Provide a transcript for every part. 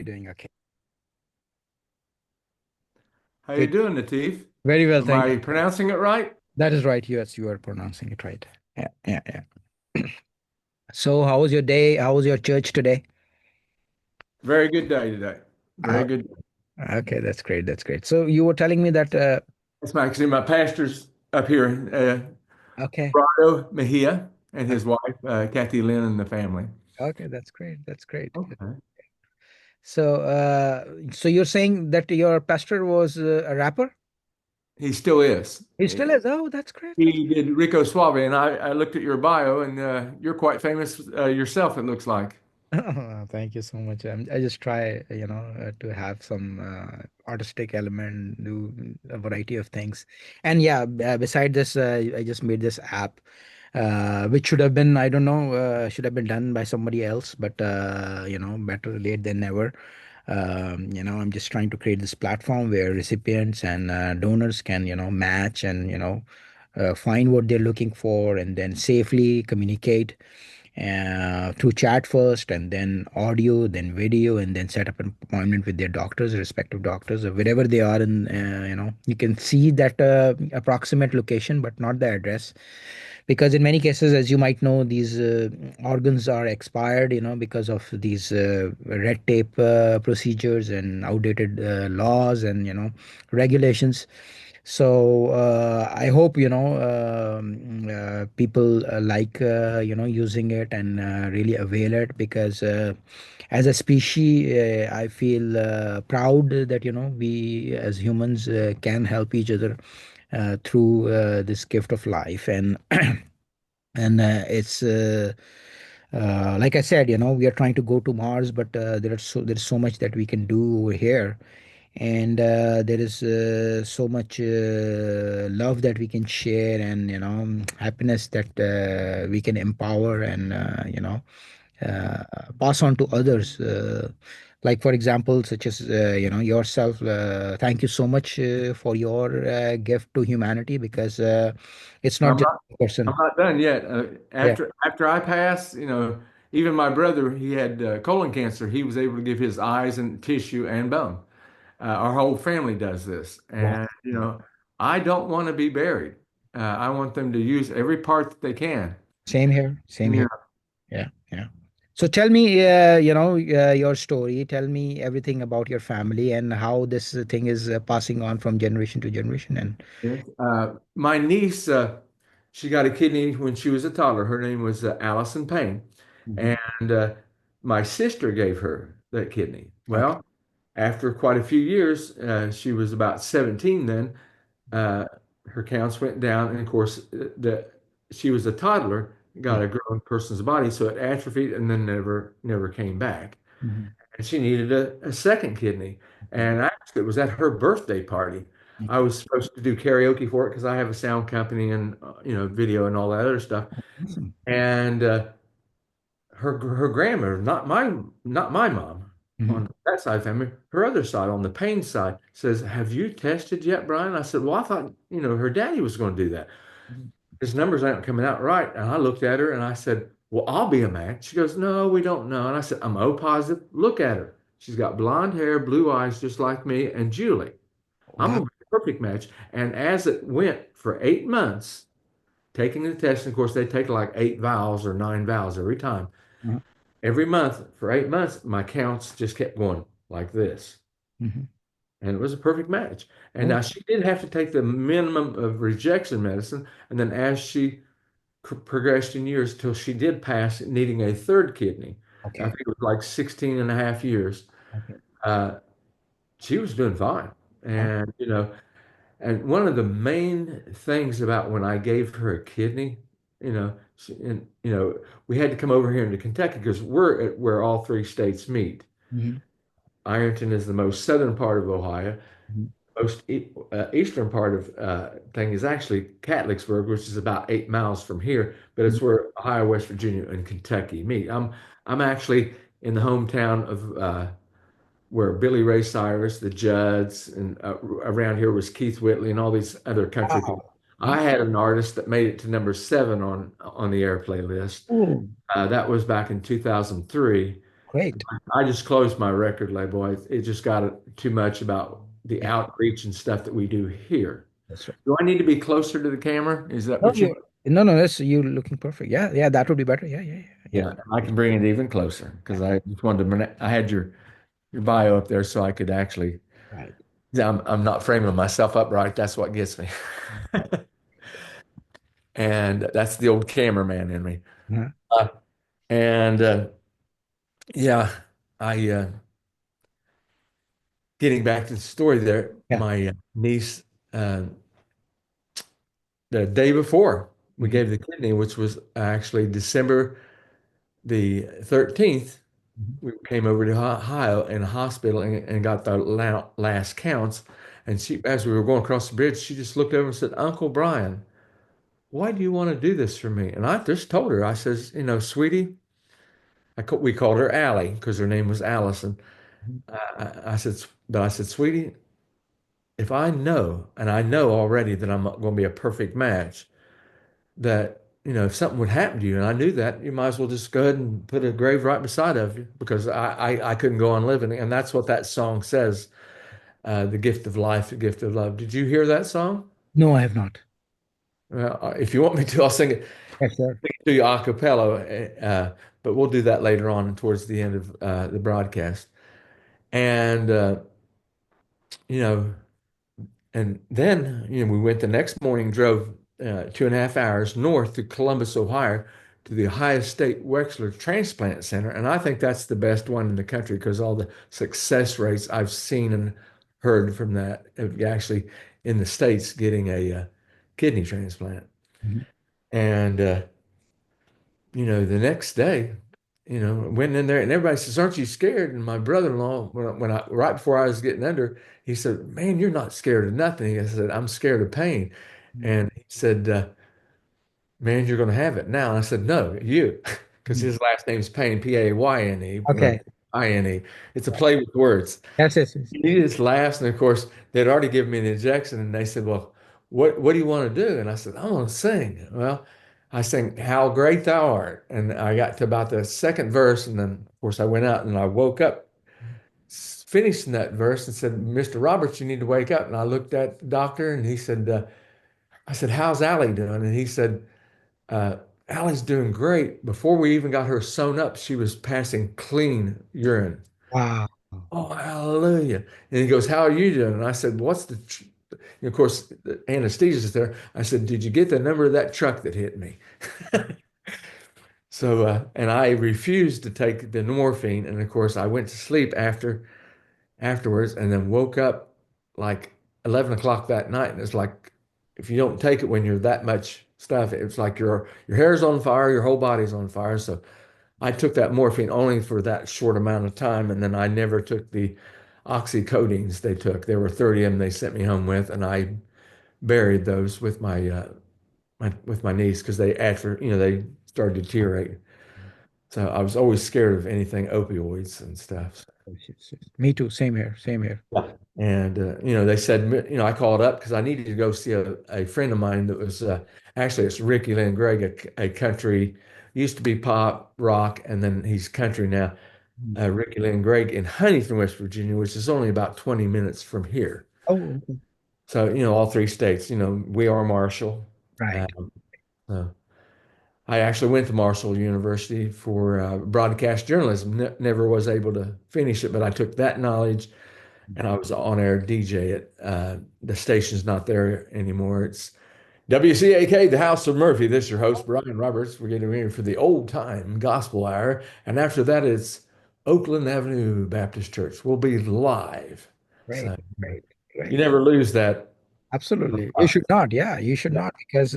You're doing okay. How you Good. doing, Natif? Very well, Am thank I you. pronouncing it right? That is right. Yes, you are pronouncing it right. Yeah, yeah, yeah. So, how was your day? How was your church today? Very good day today. Uh, Very good. okay, that's great. That's great. So, you were telling me that, That's actually my pastor's up here, okay, Rado Mejia, and okay, his wife, Kathy Lynn, and the family. okay, that's great. That's great. Okay. So you're saying that your pastor was a rapper? He still is. He still is. Oh, that's great. That's He did Rico Suave, and I looked at your bio, and you're quite famous yourself, it looks like. Thank you so much. I just try, to have some artistic element, do a variety of things. And yeah, beside this, I just made this app, which should have been, I don't know, should have been done by somebody else, but better late than never. I'm just trying to create this platform where recipients and donors can, match and, find what they're looking for and then safely communicate through chat first and then audio then video and then set up an appointment with their doctors, respective doctors, or wherever they are. And you can see that approximate location but not the address, because in many cases, as you might know, these organs are expired, because of these red tape procedures and outdated laws and regulations. So I hope people like using it and really avail it, because as a species, I feel proud that we as humans can help each other through this gift of life. And it's like I said, we are trying to go to Mars, but there's so much that we can do over here. And there is so much love that we can share, and happiness that we can empower and uh, pass on to others, like for example, such as yourself. Thank you so much for your gift to humanity, because it's not I'm just not a person. I'm not done yet. Yeah. After I pass, even my brother, he had colon cancer. He was able to give his eyes and tissue and bone. Our whole family does this, Wow. and I don't want to be buried. I want them to use every part that they can. Same here. Same Yeah. here. Yeah, yeah. So tell me, your story. Tell me everything about your family and how this thing is passing on from generation to generation. And Yes. My niece, she got a kidney when she was a toddler. Her name was Allison Payne, Mhm. and my sister gave her that kidney. Okay. Well, after quite a few years, she was about 17 then. Uh, Her counts went down, and of course, she was a toddler, got Yeah. a grown person's body, so it atrophied and then never came back. Mhm. And she needed a second kidney. Okay. And actually, it was at her birthday party. I Okay. was supposed to do karaoke for it because I have a sound company and video and all that other stuff. Awesome. And her grandmother, not my mom, Mhm. on that side of the family, her other side, on the Payne side, says, "Have you tested yet, Brian?" I said, "Well, I thought her daddy was going to do that. Mhm. His numbers aren't coming out right." And I looked at her and I said, "Well, I'll be a match." She goes, "No, we don't know." And I said, "I'm O positive. Look at her. She's got blonde hair, blue eyes, just like me and Julie. I'm Wow. gonna be a perfect match." And as it went for 8 months, taking the test, and of course they take like 8 vials or 9 vials every time. Mhm. Every month for 8 months, my counts just kept going like this. Mhm. And it was a perfect match. And Oh, now she did have to take the minimum of rejection medicine. And then as she progressed in years till she did pass needing a third kidney, I okay. think it was like 16 and a half years, Okay. uh, she was doing fine. Oh. And one of the main things about when I gave her a kidney, we had to come over here into Kentucky because we're at where all three states meet. Mhm. Ironton is the most southern part of Ohio. Mhm. Most eastern part of thing is actually Catlettsburg, which is about 8 miles from here, but Mhm. it's where Ohio, West Virginia, and Kentucky meet. I'm actually in the hometown of where Billy Ray Cyrus, the Judds, and around here was Keith Whitley and all these other country people. Wow. I had an artist that made it to number 7 on the airplay list. Oh, That was back in 2003. Great. I just closed my record label. It just got too much about the Yeah, outreach and stuff that we do here. that's right. Do I need to be closer to the camera? Is that No, what you? no, that's you looking perfect. Yeah, yeah, that would be better. Yeah, yeah, yeah, Yeah, I can bring it even closer because I just wanted to. I had your bio up there so I could actually. yeah. Right. Yeah, I'm not framing myself up right. That's what gets me, and that's the old cameraman in me. Uh-huh. Uh, and yeah, I getting back to the story there. Yeah. My niece, uh, the day before we Mhm. gave the kidney, which was actually December the 13th, Mhm. we came over to Ohio in a hospital and got the last counts. And she, as we were going across the bridge, she just looked over and said, "Uncle Brian, why do you want to do this for me?" And I just told her, I says, sweetie, we called her Allie because her name was Allison. Mhm. I said, but I said, sweetie, if I know, and I know already that I'm not going to be a perfect match, that, if something would happen to you, and I knew that, you might as well just go ahead and put a grave right beside of you because I couldn't go on living. And that's what that song says, the gift of life, the gift of love. Did you hear that song? No, I have not. Well, if you want me to, I'll Yeah, sure. sing it to you a cappella, but we'll do that later on towards the end of the broadcast. And, you know, And then, we went the next morning, drove 2.5 hours north to Columbus, Ohio, to the Ohio State Wexler Transplant Center. And I think that's the best one in the country because all the success rates I've seen and heard from that of actually in the States getting a kidney transplant. Mhm. And, the next day, went in there and everybody says, "Aren't you scared?" And my brother-in-law, right before I was getting under, he said, "Man, you're not scared of nothing." He said, "I'm scared of pain." Mhm. And he said, "Man, you're going to have it now." And I said, "No, you," because Mhm. his last name's Payne, Payne, Okay. Ine. It's a play with words. Yes, yes, yes. He just laughs, and of course, they'd already given me an injection, and they said, "Well, what do you want to do?" And I said, "I want to sing." Well, I sang "How Great Thou Art," and I got to about the second verse, and then of course I went out and I woke up, finishing that verse, and said, "Mr. Roberts, you need to wake up." And I looked at the doctor, and he said, "I said, how's Allie doing?" And he said, uh, "Allie's doing great. Before we even got her sewn up, she was passing clean urine." Wow. Oh, hallelujah. And he goes, "How are you doing?" And I said, "What's and of course, the anesthesia's there." I said, "Did you get the number of that truck that hit me?" So, and I refused to take the morphine. And of course, I went to sleep afterwards and then woke up like 11 o'clock that night. And it's like, if you don't take it when you're that much stuff, it's like your hair's on fire, your whole body's on fire. So I took that morphine only for that short amount of time, and then I never took the oxycodines they took. There were 30 of them they sent me home with, and I buried those with my niece because they after they started deteriorating. So I was always scared of anything opioids and stuff. Yes, yes, yes. Me too. Same here. Same here. Yeah. And they said, I called up because I needed to go see a friend of mine that was actually it's Ricky Lynn Gregg, a country used to be pop rock, and then he's country now. Mhm. Ricky Lynn Gregg in Huntington, West Virginia, which is only about 20 minutes from here. Oh, okay. So, all three states, we are Marshall. Right. So I actually went to Marshall University for broadcast journalism. Never was able to finish it, but I took that knowledge and I was on air DJ at the station's not there anymore. It's WCAK, the House of Murphy. This is your host, Brian Roberts. We're getting ready for the old time gospel hour. And after that, it's Oakland Avenue Baptist Church. We'll be live. Great. So Great. you Great. never lose that. Absolutely. You should not. Yeah, you should not because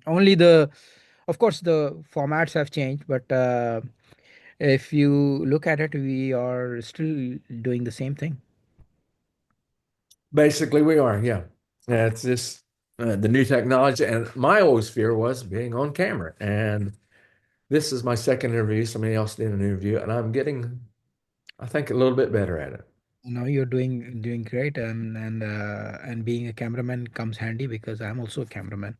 only of course, the formats have changed, but if you look at it, we are still doing the same thing. Basically, we are. Yeah. Yeah, it's just the new technology. And my always fear was being on camera. And this is my second interview. Somebody else did an interview, and I'm getting, I think, a little bit better at it. Now you're doing great, and being a cameraman comes handy because I'm also a cameraman.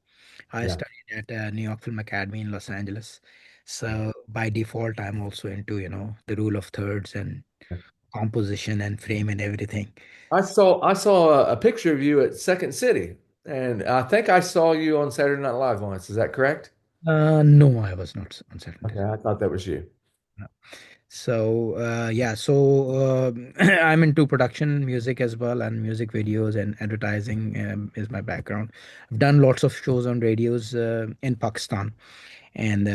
I Yeah. studied at New York Film Academy in Los Angeles. So by default, I'm also into, the rule of thirds and composition and frame and everything. I saw a picture of you at Second City, and I think I saw you on Saturday Night Live once. Is that correct? No, I was not on Okay, Saturdays. I thought that was you. No. So yeah, so I'm into production music as well, and music videos and advertising is my background. I've done lots of shows on radios in Pakistan, and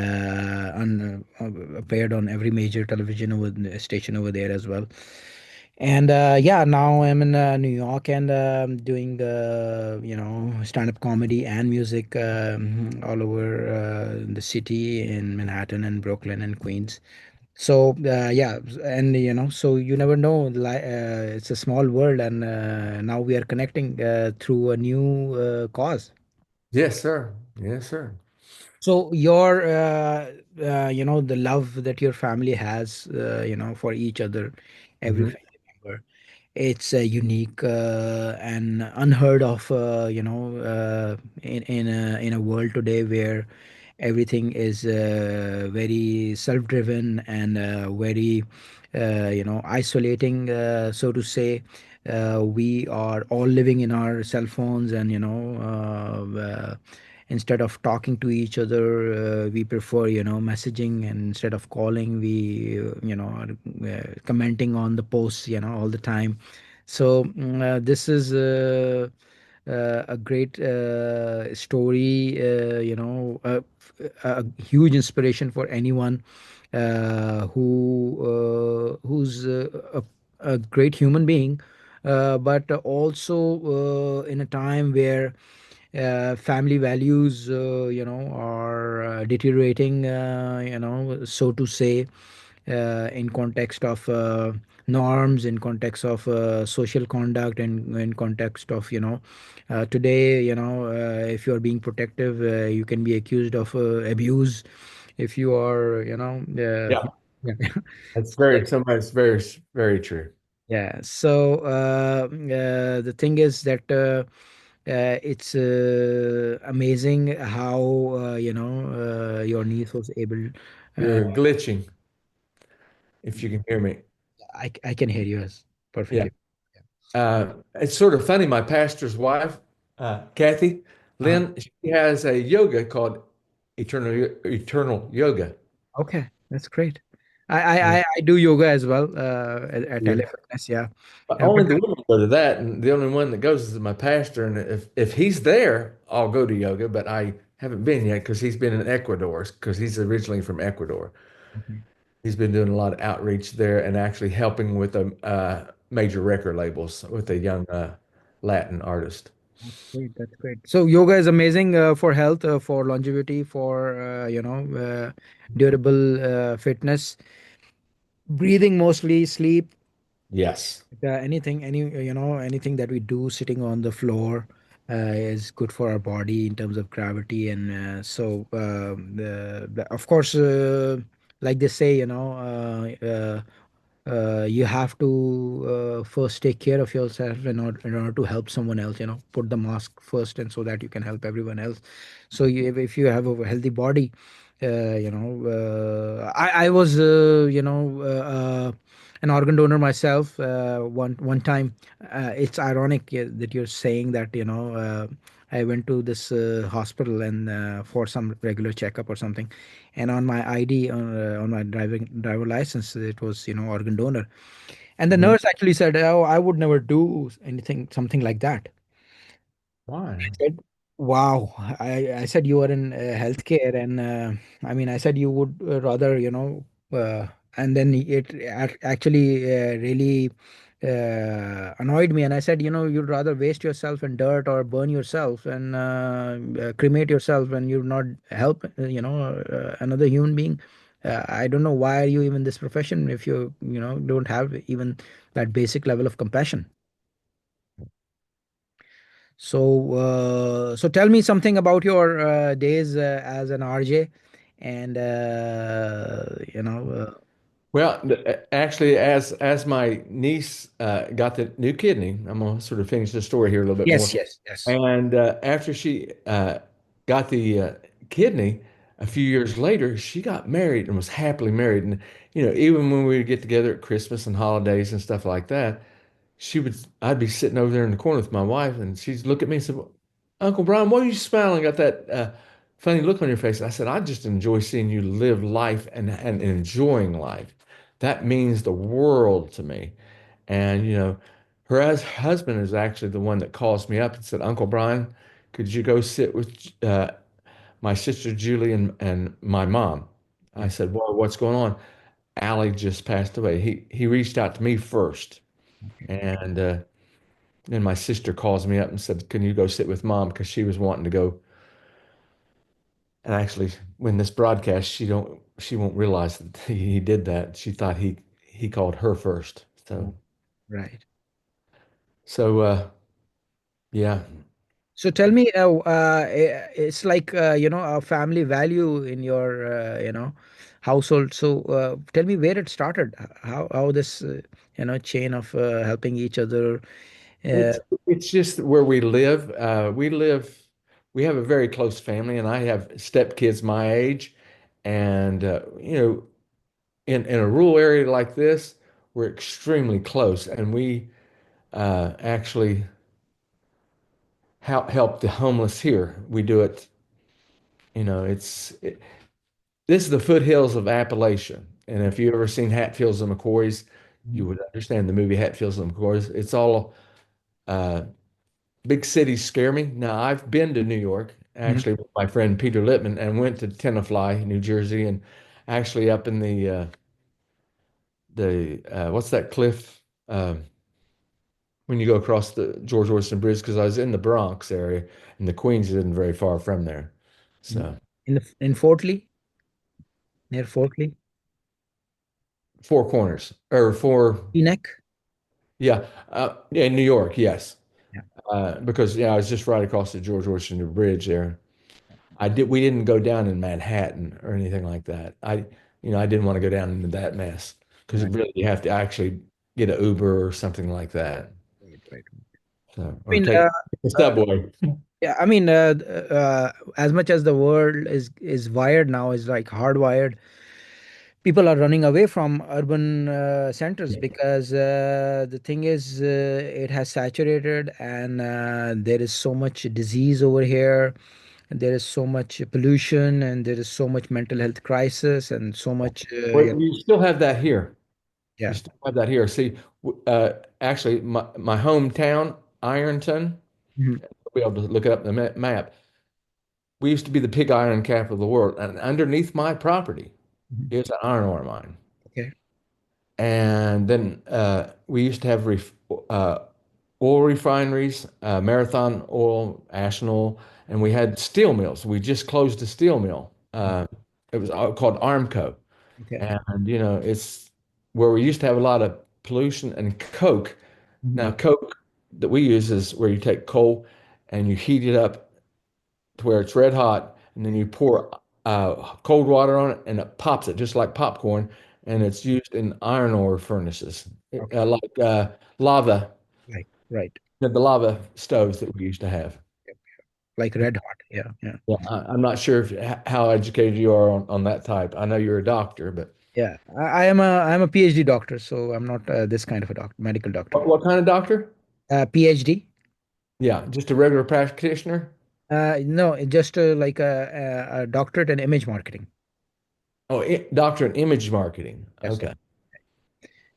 appeared on every major television station over there as well. And yeah, now I'm in New York and doing stand-up comedy and music all over the city in Manhattan and Brooklyn and Queens. So yeah, and so you never know. It's a small world, and now we are connecting through a new cause. Yes, sir. Yes, sir. So your, the love that your family has, for each other, every Hmm. family member, it's unique and unheard of, in a world today where everything is very self-driven and very, isolating, so to say. We are all living in our cell phones, and instead of talking to each other, we prefer, messaging, and instead of calling, we are commenting on the posts, all the time. So this is a great story, a huge inspiration for anyone who's a great human being, but also in a time where family values, are deteriorating, so to say, in context of norms, in context of social conduct, and in context of, today, if you are being protective, you can be accused of abuse if you are, Yeah, yeah. that's very somebody's very very true. Yeah. So the thing is that it's amazing how your niece was able. Uh, You're glitching if you can hear me. I can hear you as Yeah. perfectly. It's sort of funny. My pastor's wife, Kathy Uh, Lynn, she has a yoga called Eternal Yoga. okay, that's great. I do yoga as well at Yeah. LA Fitness. Yeah. But But only the women go to that, and the only one that goes is my pastor. And if he's there, I'll go to yoga. But I haven't been yet because he's been in Ecuador because he's originally from Ecuador. okay, He's been doing a lot of outreach there and actually helping with the major record labels with a young Latin artist. that's great. That's great. So yoga is amazing for health, for longevity, for durable fitness, breathing mostly, sleep. Yes. Anything that we do sitting on the floor is good for our body in terms of gravity, and so of course, like they say, you have to first take care of yourself in order to help someone else. Put the mask first, and so that you can help everyone else. So if you have a healthy body, I was an organ donor myself one time. It's ironic that you're saying that. I went to this hospital and for some regular checkup or something, and on my ID, on my driver license, it was organ donor, and the Mhm. nurse actually said, "Oh, I would never do anything something like that." Why? Said, wow. I said you are in healthcare, and I mean, I said you would rather, and then actually really annoyed me. And I said, you'd rather waste yourself in dirt or burn yourself and cremate yourself when you not help, another human being. I don't know why are you even this profession if you, don't have even that basic level of compassion. So tell me something about your days as an RJ, and Well, actually, as my niece got the new kidney, I'm gonna sort of finish the story here a little bit yes, more. yes, yes. And after she got the kidney, A few years later, she got married and was happily married. And, even when we would get together at Christmas and holidays and stuff like that, I'd be sitting over there in the corner with my wife, and she'd look at me and say, "Well, Uncle Brian, why are you smiling? Got that funny look on your face?" I said, "I just enjoy seeing you live life and enjoying life. That means the world to me." And, her husband is actually the one that calls me up and said, "Uncle Brian, could you go sit with my sister Julie and my mom?" I Yeah. said, "Well, what's going on?" Allie just passed away. He reached out to me first. Okay. And then my sister calls me up and said, "Can you go sit with mom?" Because she was wanting to go. And actually, when this broadcast, she won't realize that he did that. She thought he called her first. Oh, So right. so yeah. So tell me, it's like a family value in your household. So tell me where it started, how this chain of helping each other. Uh, It's just where we live. We have a very close family, and I have stepkids my age, and in a rural area like this, we're extremely close, and we actually help the homeless here. We do it, this is the foothills of Appalachia. And if you ever seen Hatfields and McCoys, you would understand the movie Hatfields and McCoys. It's all uh, big cities scare me. Now, I've been to New York, Mhm. actually, with my friend Peter Lippman, and went to Tenafly, New Jersey, and actually up in the what's that cliff? When you go across the George Washington Bridge, because I was in the Bronx area, and the Queens isn't very far from there. So in Fort Lee, near Fort Lee, Four Corners or four, Neck. yeah, yeah, in New York, yes, Yeah. because I was just right across the George Washington Bridge there. We didn't go down in Manhattan or anything like that. I didn't want to go down into that mess because Right. really you have to actually get an Uber or something like that. Right. Right. So, I or mean, take the subway. yeah, I mean, as much as the world is wired now, is like hardwired, people are running away from urban centers because the thing is, it has saturated, and there is so much disease over here, and there is so much pollution, and there is so much mental health crisis, and so much, Well, you still have that here. You yeah. still have that here. See, actually, my hometown, Ironton, Mhm. you'll be able to look it up in the map. We used to be the pig iron capital of the world, and underneath my property Mhm. is an iron ore mine. Okay. And then we used to have oil refineries, Marathon Oil, Ashland, and we had steel mills. We just closed a steel mill. It was called Armco. Okay. And, it's where we used to have a lot of pollution and coke. Mhm. Now, coke that we use is where you take coal and you heat it up to where it's red hot, and then you pour cold water on it, and it pops it just like popcorn. And it's used in iron ore furnaces, Okay. like lava, Right. Right. the lava stoves that we used to have. Yep. Like red hot. Yeah. Yeah. Yeah, I'm not sure how educated you are on that type. I know you're a doctor, but Yeah. I am a PhD doctor, so I'm not this kind of a doctor, medical doctor. what kind of doctor? PhD. Yeah, just a regular practitioner. No, just like a doctorate in image marketing. Oh, doctor in image marketing. Yes. Okay.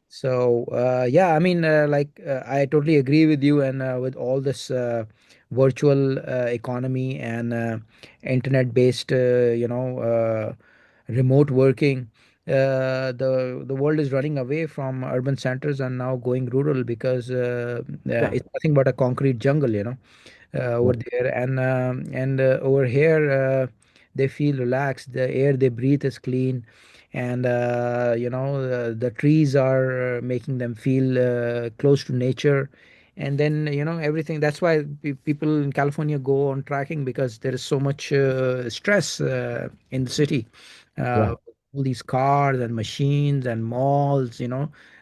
So yeah, I mean, I totally agree with you, and with all this virtual economy and internet-based, remote working, the world is running away from urban centers and now going rural because Yeah. it's nothing but a concrete jungle. Over Yeah. there, and over here they feel relaxed, the air they breathe is clean, and the trees are making them feel close to nature, and then everything. That's why people in California go on trekking, because there is so much stress in the city, Yeah. all these cars and machines and malls,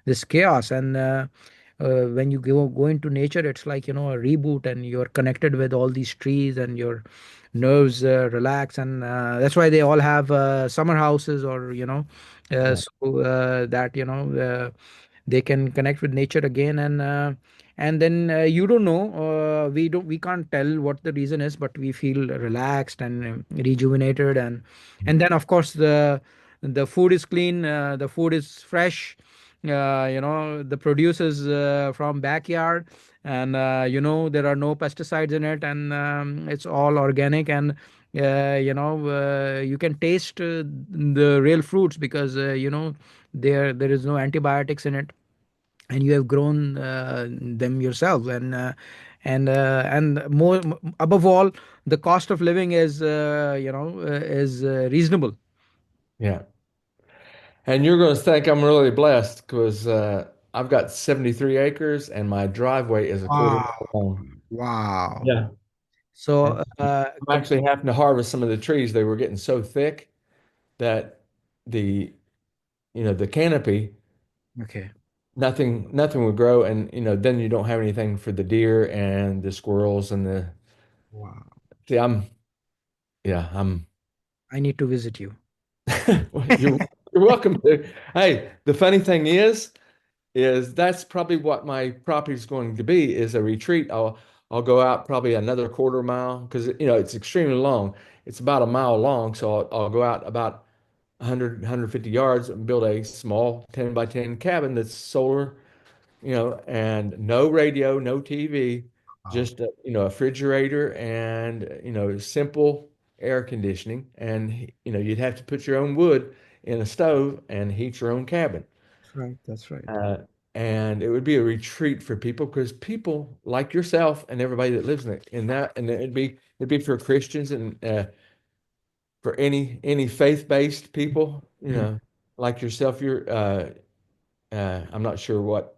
this chaos. And when you go into nature, it's like, a reboot, and you're connected with all these trees, and your nerves relax. And that's why they all have summer houses, or Yeah. so that they can connect with nature again. And then you don't know, we can't tell what the reason is, but we feel relaxed and rejuvenated. And then of course the food is clean, the food is fresh, the produce is from backyard, and there are no pesticides in it, and it's all organic. And you can taste the real fruits, because there is no antibiotics in it, and you have grown them yourself. And more above all, the cost of living is reasonable. Yeah. And you're going to think I'm really blessed because I've got 73 acres and my driveway is a quarter mile Wow. long. Wow. Yeah. And So I'm actually having to harvest some of the trees. They were getting so thick that the, the canopy, okay. nothing would grow. And, then you don't have anything for the deer and the squirrels and Wow. see, yeah, I'm, I need to visit you. well, you're welcome to. Hey, the funny thing is that's probably what my property is going to be is a retreat. I'll go out probably another quarter mile because it's extremely long. It's about a mile long, so I'll go out about 100 yards and build a small 10 by 10 cabin that's solar, and no radio, no TV, Wow. just a refrigerator and simple air conditioning. And you'd have to put your own wood in a stove and heat your own cabin. That's right. That's right. Uh, and it would be a retreat for people because people like yourself and everybody that lives in that, and it'd be for Christians and for any faith-based people, Mhm. like yourself. I'm not sure what.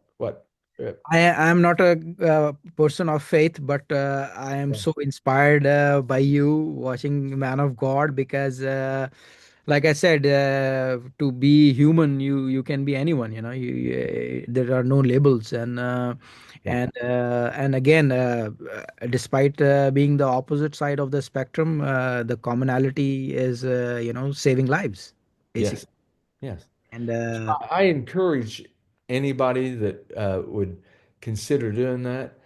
Uh, I'm not a person of faith, but I am so inspired by you watching Man of God, because like I said, to be human, you can be anyone. There are no labels. yeah. And again, despite being the opposite side of the spectrum, the commonality is saving lives, Yes. basically. Yes. And So I encourage anybody that would consider doing that.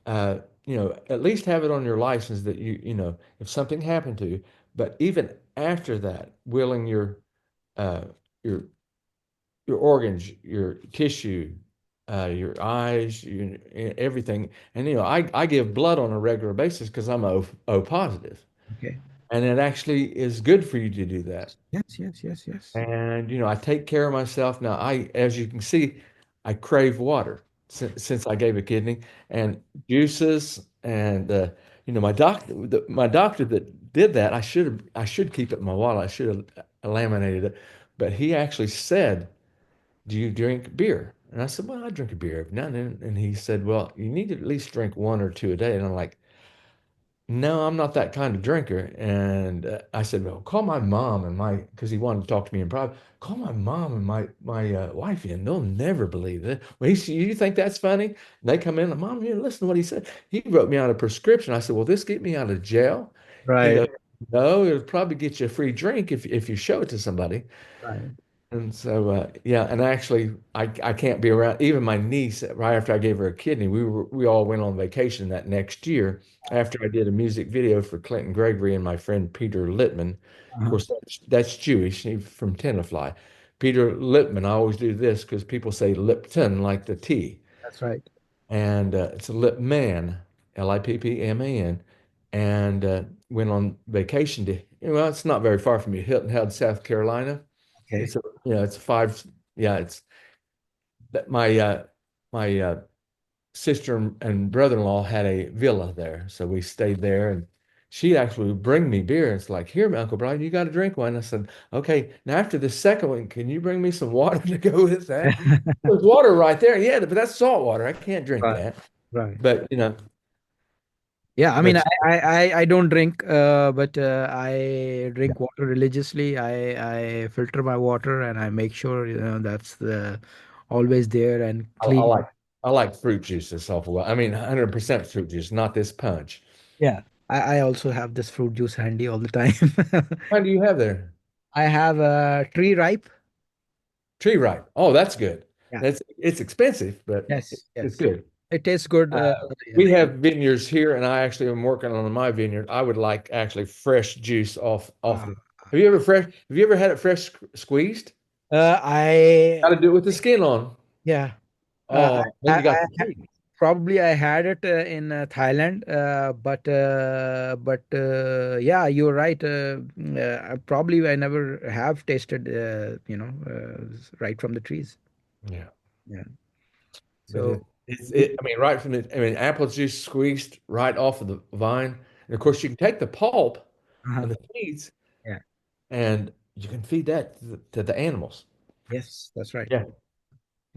At least have it on your license that if something happened to you, but even after that, willing uh, your your organs, your tissue, your eyes, everything. And I give blood on a regular basis because I'm O positive, okay. and it actually is good for you to do that. Yes, yes, yes, yes. And I take care of myself now. As you can see, I crave water since I gave a kidney and juices and my doctor that did that. I should keep it in my wallet. I should have laminated it, but he actually said, "Do you drink beer?" And I said, "Well, I drink a beer every now and then." And he said, "Well, you need to at least drink one or two a day." And I'm like, no, I'm not that kind of drinker. And I said, well, call my mom and because he wanted to talk to me in private, call my mom and my wife in. They'll never believe it. Well, you think that's funny? And they come in, Mom, here, listen to what he said. He wrote me out a prescription. I said, will this get me out of jail? He Right, goes, no, it'll probably get you a free drink if you show it to somebody. right. And so, yeah, and actually, I can't be around. Even my niece, right after I gave her a kidney, we all went on vacation that next year. After I did a music video for Clinton Gregory and my friend Peter Littman. Of Uh-huh. course, that's Jewish. He's from Tenafly. Peter Littman. I always do this because people say Lipton like the tea, That's right. and it's a Lipman, Lippman, and went on vacation to. Well, it's not very far from you, Hilton Head, South Carolina. Okay. It's five. Yeah, it's that my sister and brother-in-law had a villa there, so we stayed there, and she actually would bring me beer. It's like, here, Uncle Brian, you got to drink one. I said, okay. Now after the second one, can you bring me some water to go with that? There's water right there. Yeah, but that's salt water. I can't drink Right, that. right. But Yeah, I mean, but I don't drink, but I drink water religiously. I filter my water, and I make sure that's the always there and I, I clean. like I like fruit juice this awful well. I mean, 100% fruit juice, not this punch. Yeah. I also have this fruit juice handy all the time. How do you have there? I have a tree ripe. Tree ripe. Oh, that's good. Yeah. It's expensive, but Yes. it's Yes. good. It tastes good. Uh, Yeah. we have vineyards here, and I actually am working on my vineyard. I would like actually fresh juice off Uh, the. Have you ever had it fresh squeezed? I Got to do it with the skin on. yeah. Oh, then you got the juice. Probably I had it in Thailand, but yeah, you're right. Probably I never have tasted, right from the trees. Yeah, Yeah. but So, I mean, right from the. I mean, apple juice squeezed right off of the vine, and of course you can take the pulp uh-huh. and the seeds, Yeah. and you can feed that to the animals. Yes, that's right. Yeah,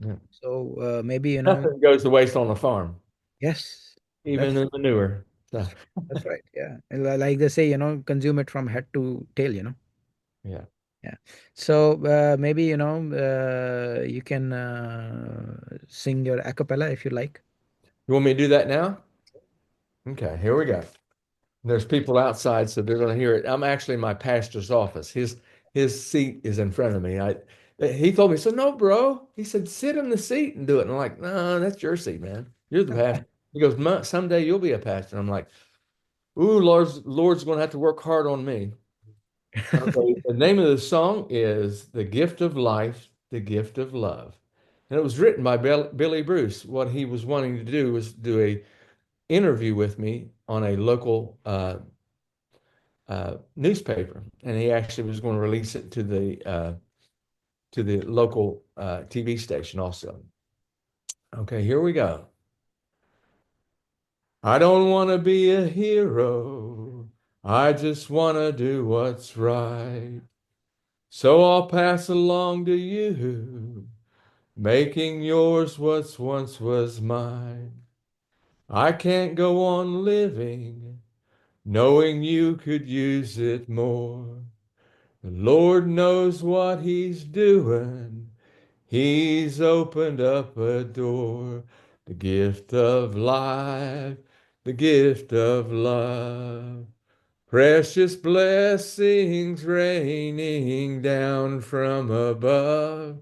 yeah. So maybe Nothing goes to waste on a farm, yes, even that's the manure. So, that's right. Yeah, and like they say, consume it from head to tail. yeah. Yeah. So maybe you can sing your a cappella if you like. You want me to do that now? Okay, here we go. There's people outside, so they're going to hear it. I'm actually in my pastor's office. His seat is in front of me. He told me, so no, bro. He said, sit in the seat and do it. And I'm like, no, that's your seat, man. You're the pastor. He goes, someday you'll be a pastor. I'm like, ooh, Lord's going to have to work hard on me. Okay, the name of the song is "The Gift of Life, the Gift of Love," and it was written by Billy Bruce. What he was wanting to do was do a interview with me on a local newspaper, and he actually was going to release it to the local TV station also. Okay, here we go. I don't want to be a hero. I just want to do what's right. So I'll pass along to you, making yours what once was mine. I can't go on living, knowing you could use it more. The Lord knows what He's doing. He's opened up a door. The gift of life, the gift of love. Precious blessings raining down from above.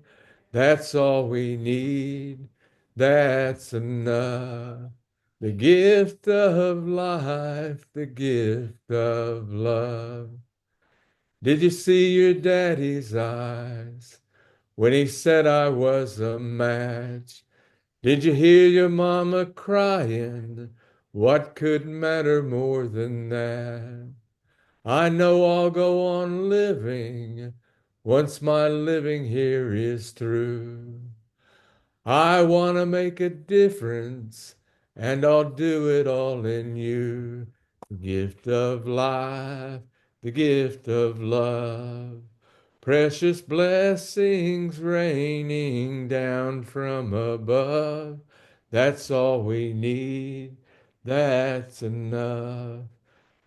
That's all we need. That's enough. The gift of life, the gift of love. Did you see your daddy's eyes when he said I was a match? Did you hear your mama crying? What could matter more than that? I know I'll go on living once my living here is through. I want to make a difference, and I'll do it all in you. The gift of life, the gift of love, precious blessings raining down from above. That's all we need, that's enough.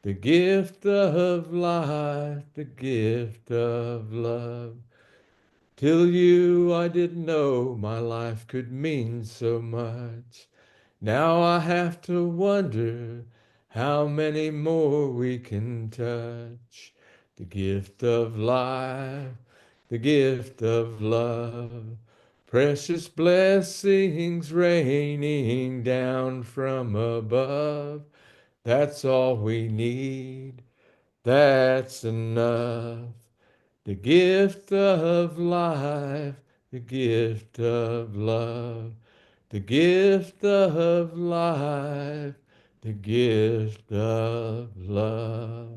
The gift of life, the gift of love. Till you, I didn't know my life could mean so much. Now I have to wonder how many more we can touch. The gift of life, the gift of love, precious blessings raining down from above. That's all we need. That's enough. The gift of life, the gift of love, the gift of life, the gift of love.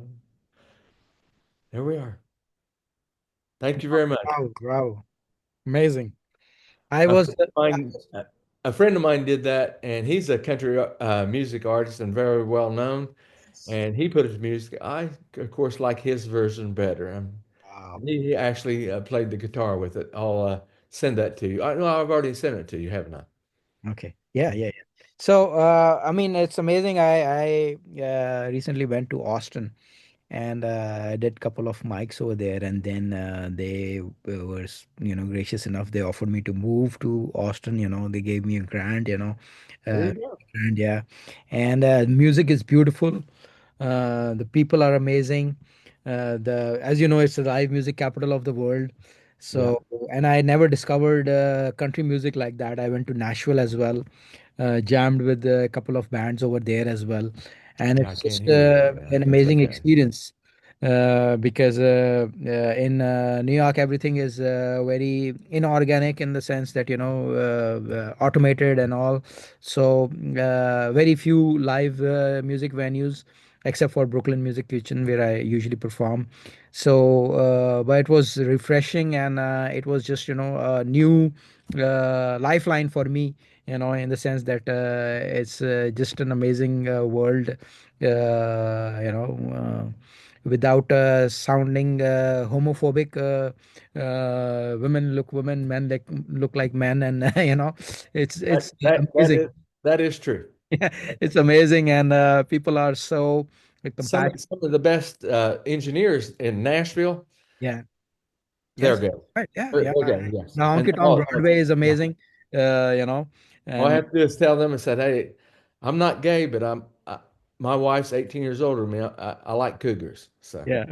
There we are. Thank you very much. Wow, wow, amazing. I A was friend of mine, a friend of mine did that, and he's a country music artist and very well known. And he put his music. I, of course, like his version better. wow. He actually played the guitar with it. I'll send that to you. No, I've already sent it to you, haven't I? Okay. Yeah, yeah, yeah. So, I mean, it's amazing. I recently went to Austin, and I did couple of mics over there, and then they were, gracious enough. They offered me to move to Austin. They gave me a grant. There Uh, you go. and yeah, and music is beautiful. The people are amazing. The As you know, it's the live music capital of the world. Yeah. So, and I never discovered country music like that. I went to Nashville as well, jammed with a couple of bands over there as well, and Yeah, I it's can't just hear you though, man. an It's amazing okay. experience. Because in New York, everything is very inorganic in the sense that automated and all. So very few live music venues, except for Brooklyn Music Kitchen, where I usually perform. So, but it was refreshing, and it was just a new lifeline for me. In the sense that it's just an amazing world. Without sounding homophobic. Women look women, men look like men, and That it's that that amazing. is that is true. Yeah, it's amazing, and people are so Some compassionate. some of the best engineers in Nashville, Yeah. they're Yes. good. Right. Yeah. They're, Yeah. they're good, yes. The And Honky Tonk Broadway is yeah. amazing. You know, All I and have to do is tell them and say, hey, I'm not gay, but my wife's 18 years older than me. I like cougars. So yeah.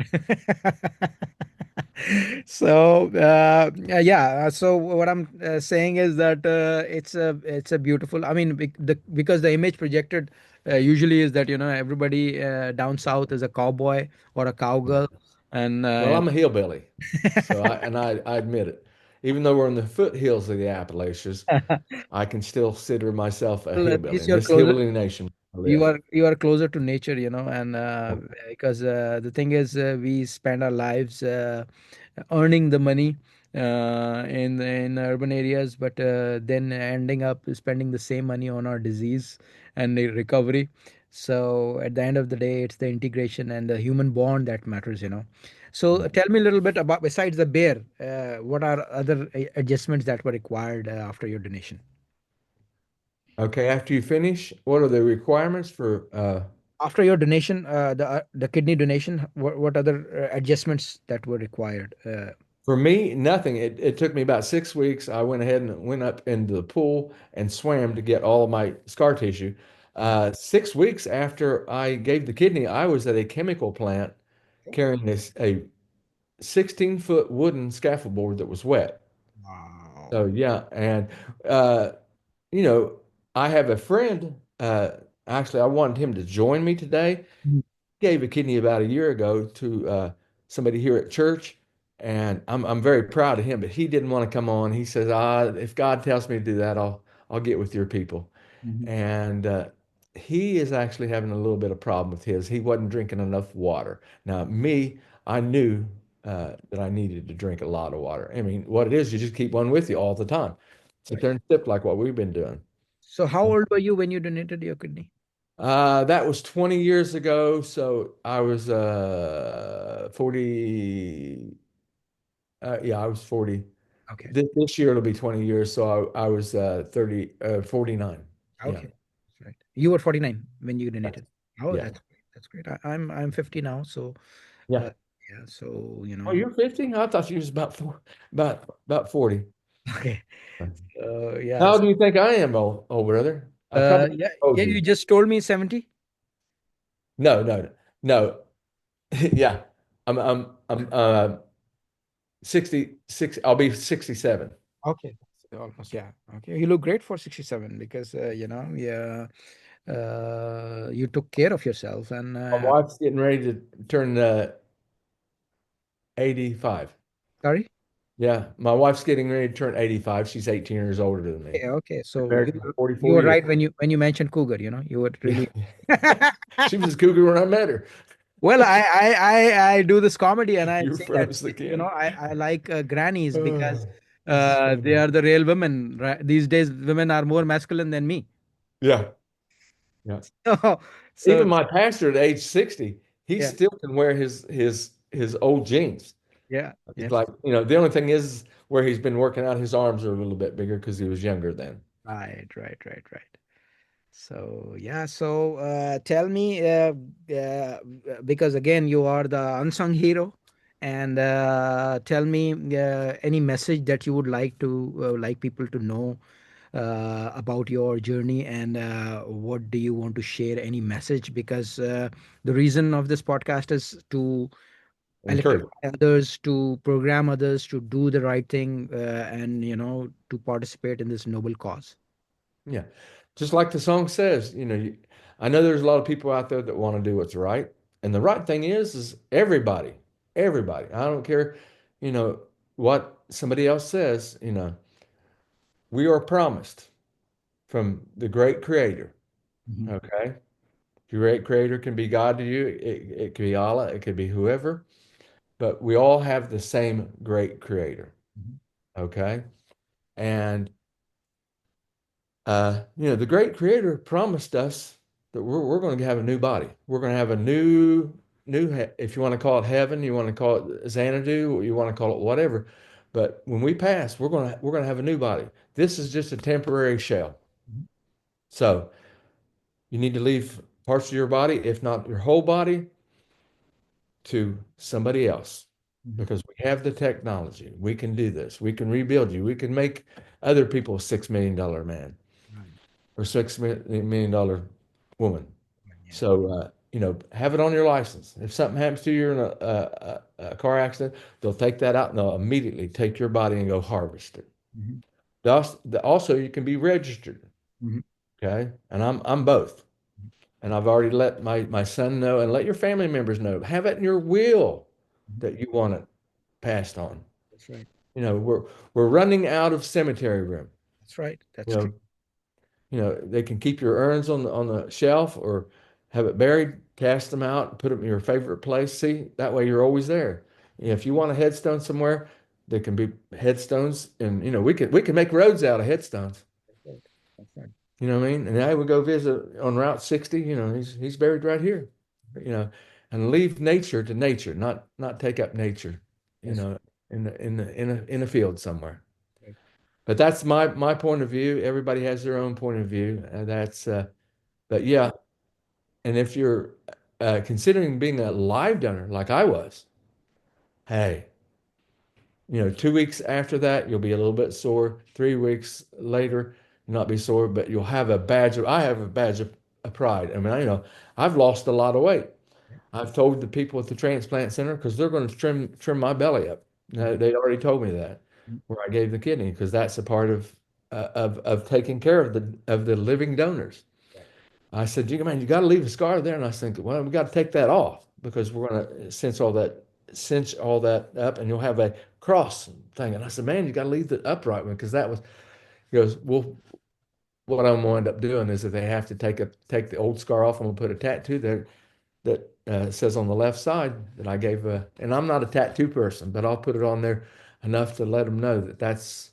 So yeah. So what I'm saying is that it's a beautiful. I mean, because the image projected usually is that everybody down south is a cowboy or a yeah. cowgirl, and Well, I'm a hillbilly. So I admit it. Even though we're in the foothills of the Appalachians, I can still consider myself a well, at hillbilly least in you're this closer. hillbilly nation I You live. are you are closer to nature, and because the thing is, we spend our lives earning the money in urban areas, but then ending up spending the same money on our disease and the recovery. So at the end of the day, it's the integration and the human bond that matters. So tell me a little bit about, besides the bear, what are other adjustments that were required after your donation? Okay, after you finish, what are the requirements for After your donation, the kidney donation, what other adjustments that were required? for me, nothing. It took me about 6 weeks. I went ahead and went up into the pool and swam to get all of my scar tissue. 6 weeks after I gave the kidney, I was at a chemical plant carrying a 16-foot wooden scaffold board that was wet. Wow. So yeah, and uh, you know, I have a friend. Actually, I wanted him to join me today. Mhm. Gave a kidney about a year ago to somebody here at church, and I'm very proud of him. But he didn't want to come on. He says, if God tells me to do that, I'll get with your people." Mhm. And he is actually having a little bit of problem with his. He wasn't drinking enough water. Now, me, I knew that I needed to drink a lot of water. I mean, what it is, you just keep one with you all the time. Sit Right. there and sip like what we've been doing. So how old were you when you donated your kidney? That was 20 years ago, so I was 40. Yeah, I was 40. Okay. This year it'll be 20 years, so I was 49. Yeah. Okay. Right. You were 49 when you Yeah. donated. Oh, Yeah. that's great. That's great. I'm 50 now, so Yeah. uh, yeah. So Oh, you're 50? I thought you was about 40. okay. How Yes. old do you think I am, old brother? I probably Yeah. told Yeah. You you. just told me 70. No, no, no. Yeah. I'm 66. I'll be 67. Okay. Almost, yeah. Okay. You look great for 67 because, yeah, you took care of yourself, and My wife's getting ready to turn 85. sorry. Yeah, my wife's getting ready to turn 85. She's 18 years older than me. Yeah. Okay. Been So married for you 44 were years. right when you mentioned cougar. You were Yeah. really. She was a cougar when I met her. Well, I do this comedy, and I You're say that froze again. I like grannies because This is they funny. are the real women. Right? These days, women are more masculine than me. Yeah, yeah. So, Even so my pastor at age 60, he yeah, still can wear his old jeans. yeah, It's yes, like, the only thing is where he's been working out, his arms are a little bit bigger because he was younger then. right, right, right, right. So yeah, so tell me, because again, you are the unsung hero, and tell me any message that you would like to like people to know about your journey, and what do you want to share? Any message? Because the reason of this podcast is to Encourage. electrify others, to program others to do the right thing, and to participate in this noble cause. Yeah. Just like the song says, I know there's a lot of people out there that want to do what's right. And the right thing is everybody, everybody. I don't care, you know, what somebody else says, we are promised from the great creator. Mhm, Okay. The great creator can be God to you. It could be Allah. It could be whoever, but we all have the same great creator. mhm, Okay. And the great creator promised us that we're going to have a new body. We're going to have a if you want to call it heaven, you want to call it Xanadu, or you want to call it whatever. But when we pass, we're going to have a new body. This is just a temporary shell. mhm, So you need to leave parts of your body, if not your whole body, to somebody else mhm. because we have the technology. We can do this. We can rebuild you. We can make other people $6 million man Right, or $6 million woman. right, yeah. So, have it on your license. If something happens to you in a car accident, they'll take that out and they'll immediately take your body and go harvest it. Mhm, Also, you can be registered. mhm, Okay. And I'm both. And I've already let my son know and let your family members know. Have it in your will mhm. that you want it passed on. That's right. We're running out of cemetery room. That's right. You That's true. know, they can keep your urns on the shelf or have it buried, cast them out, put them in your favorite place. See, that way you're always there. If you want a headstone somewhere, there can be headstones, and we can make roads out of headstones. That's right. That's right. You know what I mean? And I would go visit on Route 60. He's buried right here. You know, and leave nature to nature, not take up nature. You That's know, in a field somewhere. right. But that's my point of view. Everybody has their own point of view. But yeah, and if you're considering being a live donor like I was, hey, 2 weeks after that, you'll be a little bit sore. 3 weeks later, you'll not be sore, but you'll have a badge I have a badge of pride. I mean, I've lost a lot of weight. I've told the people at the transplant center because they're going to trim my belly up. Mhm, They already told me that mhm. where I gave the kidney because that's a part of taking care of the living donors. Right. I said, you got to leave a scar there. And I was thinking, well, we got to take that off because we're going to cinch all that up and you'll have a cross thing. And I said, man, you got to leave the upright one because he goes, well, what I'm going to end up doing is that they have to take the old scar off. I'm going to put a tattoo there that says on the left side that I gave, and I'm not a tattoo person, but I'll put it on there enough to let them know that that's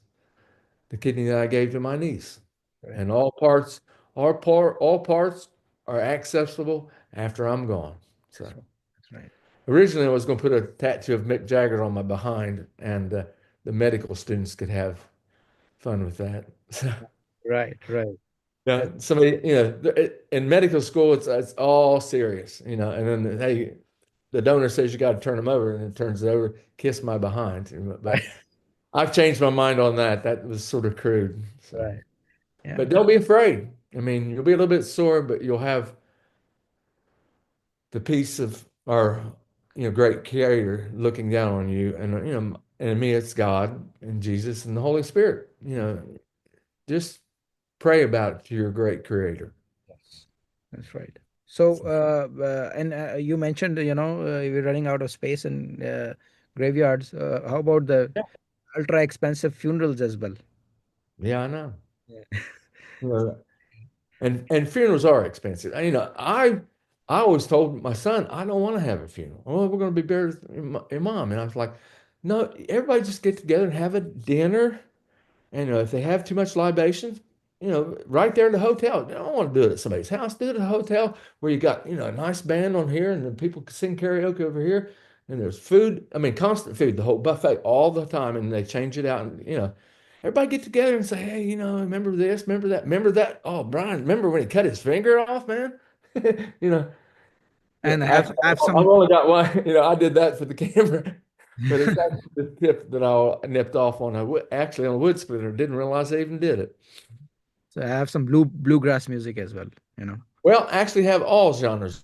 the kidney that I gave to my niece. Correct. And all parts are accessible after I'm gone. So That's right. That's right. originally I was going to put a tattoo of Mick Jagger on my behind, and the medical students could have fun with that. So Right. Right. yeah, That's somebody, in medical school, it's all serious, and then hey, the donor says you got to turn them over, and it turns it over, kiss my behind. right. But I've changed my mind on that. That was sort of crude. So. Right. Yeah. But don't be afraid. I mean, you'll be a little bit sore, but you'll have the peace of our, great creator looking down on you. And me, it's God and Jesus and the Holy Spirit. Just pray about it to your great creator. Yes. That's right. So, and you mentioned, we're running out of space in graveyards. How about the ultra expensive funerals as well? Yeah, I know. Yeah. You know, and funerals are expensive. I always told my son, I don't want to have a funeral. Oh, we're going to be buried with your mom. And I was like, no, everybody just get together and have a dinner. And if they have too much libations, right there in the hotel. I don't want to do it at somebody's house. Do it at a hotel where you got, a nice band on here and then people can sing karaoke over here. And there's food. I mean, constant food, the whole buffet all the time. And they change it out. And everybody get together and say, hey, remember this, remember that, remember that. Oh, Brian, remember when he cut his finger off, man? You know, yeah, And actually, have I've some. only got one. I did that for the camera, but it's actually the tip that I nipped off on actually on a wood splitter. Didn't realize I even did it. So I have some bluegrass music as well, you know. Well, actually, have all genres